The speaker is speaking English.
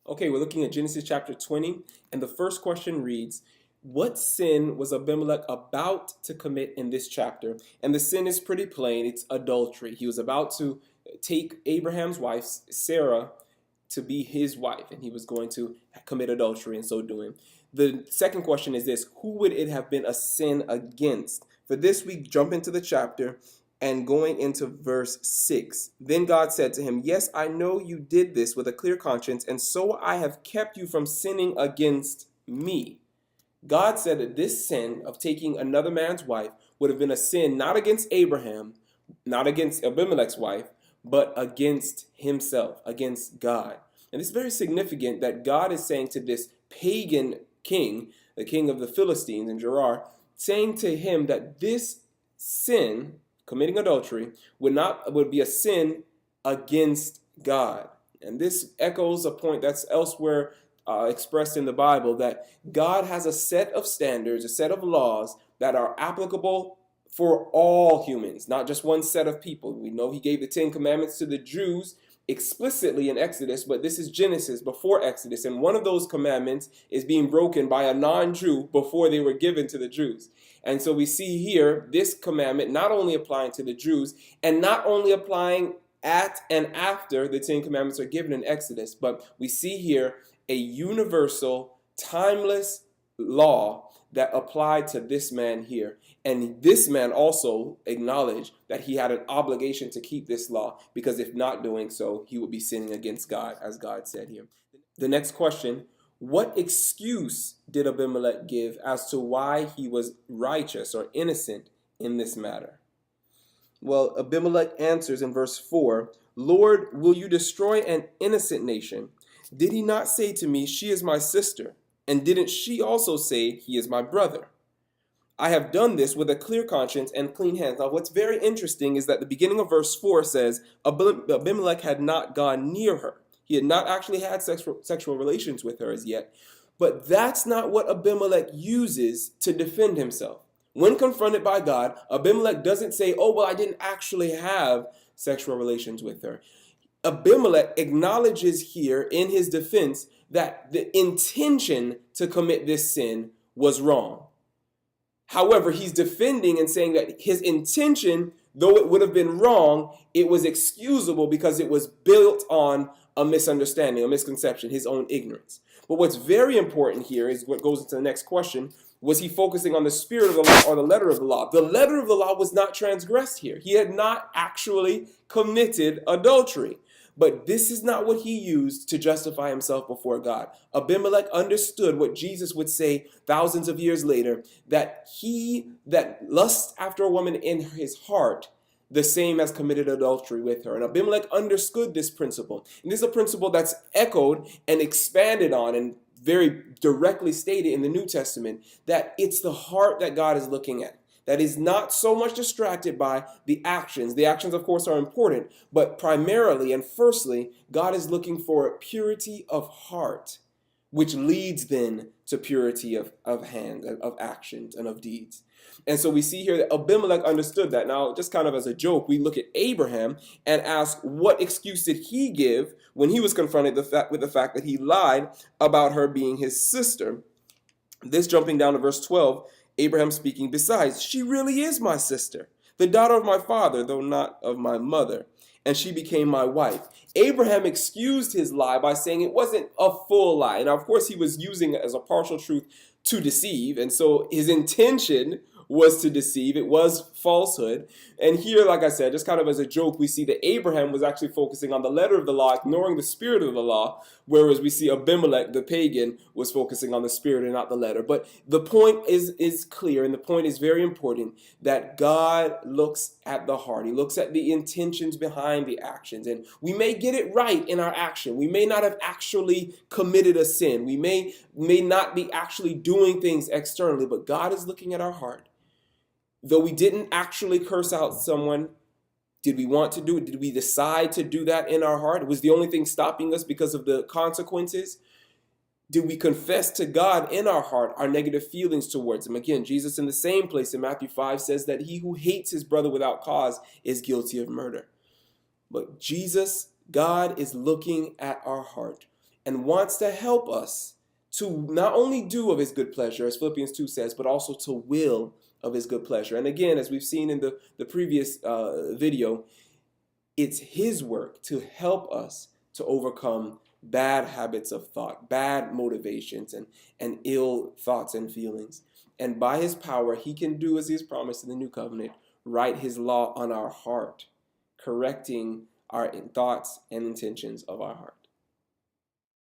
Okay, we're looking at Genesis chapter 20, and the first question reads, what sin was Abimelech about to commit in this chapter? And the sin is pretty plain. It's adultery. He was about to take Abraham's wife, Sarah, to be his wife, and he was going to commit adultery in so doing. The second question is this: who would it have been a sin against? For this, we jump into the chapter and going into verse 6. Then God said to him, yes, I know you did this with a clear conscience, and so I have kept you from sinning against me. God said that this sin of taking another man's wife would have been a sin not against Abraham, not against Abimelech's wife, but against himself, against God. And it's very significant that God is saying to this pagan king, the king of the Philistines in Gerar, saying to him that this sin, committing adultery, would be a sin against God. And this echoes a point that's elsewhere expressed in the Bible, that God has a set of standards, a set of laws that are applicable for all humans, not just one set of people. We know he gave the 10 commandments to the Jews explicitly in Exodus, but this is Genesis before Exodus, and one of those commandments is being broken by a non-Jew before they were given to the Jews. And so we see here this commandment not only applying to the Jews and not only applying at and after the 10 commandments are given in Exodus, but we see here a universal, timeless law that applied to this man here. And this man also acknowledged that he had an obligation to keep this law, because if not doing so, he would be sinning against God, as God said here. The next question: what excuse did Abimelech give as to why he was righteous or innocent in this matter? Well, Abimelech answers in verse 4, Lord, will you destroy an innocent nation? Did he not say to me, she is my sister? And didn't she also say, he is my brother? I have done this with a clear conscience and clean hands. Now, what's very interesting is that the beginning of verse 4 says Abimelech had not gone near her. He had not actually had sexual relations with her as yet. But that's not what Abimelech uses to defend himself. When confronted by God, Abimelech doesn't say, oh, well, I didn't actually have sexual relations with her. Abimelech acknowledges here in his defense that the intention to commit this sin was wrong. However, he's defending and saying that his intention, though it would have been wrong, it was excusable because it was built on a misunderstanding, a misconception, his own ignorance. But what's very important here is what goes into the next question. Was he focusing on the spirit of the law or the letter of the law? The letter of the law was not transgressed here. He had not actually committed adultery. But this is not what he used to justify himself before God. Abimelech understood what Jesus would say thousands of years later, that he that lusts after a woman in his heart, the same has committed adultery with her. And Abimelech understood this principle. And this is a principle that's echoed and expanded on and very directly stated in the New Testament, that it's the heart that God is looking at. That is not so much distracted by the actions. The actions, of course, are important, but primarily and firstly, God is looking for purity of heart, which leads then to purity of hand, of actions, and of deeds. And so we see here that Abimelech understood that. Now, just kind of as a joke, we look at Abraham and ask, what excuse did he give when he was confronted with the fact that he lied about her being his sister? This, jumping down to verse 12, Abraham speaking, besides, she really is my sister, the daughter of my father, though not of my mother, and she became my wife. Abraham excused his lie by saying it wasn't a full lie. Now, of course, he was using it as a partial truth to deceive, and so his intention was to deceive. It was falsehood. And here, like I said, just kind of as a joke, we see that Abraham was actually focusing on the letter of the law, ignoring the spirit of the law, whereas we see Abimelech, the pagan, was focusing on the spirit and not the letter. But the point is clear, and the point is very important, that God looks at the heart. He looks at the intentions behind the actions. And we may get it right in our action. We may not have actually committed a sin. We may not be actually doing things externally, but God is looking at our heart. Though we didn't actually curse out someone, did we want to do it? Did we decide to do that in our heart? Was the only thing stopping us because of the consequences? Did we confess to God in our heart our negative feelings towards him? Again, Jesus in the same place in Matthew 5 says that he who hates his brother without cause is guilty of murder. But Jesus, God, is looking at our heart. and wants to help us to not only do of his good pleasure, as Philippians 2 says, but also to will of his good pleasure. And again, as we've seen in the previous video, it's his work to help us to overcome bad habits of thought, bad motivations, and ill thoughts and feelings. And by his power, he can do as he has promised in the new covenant, write his law on our heart, correcting our thoughts and intentions of our heart.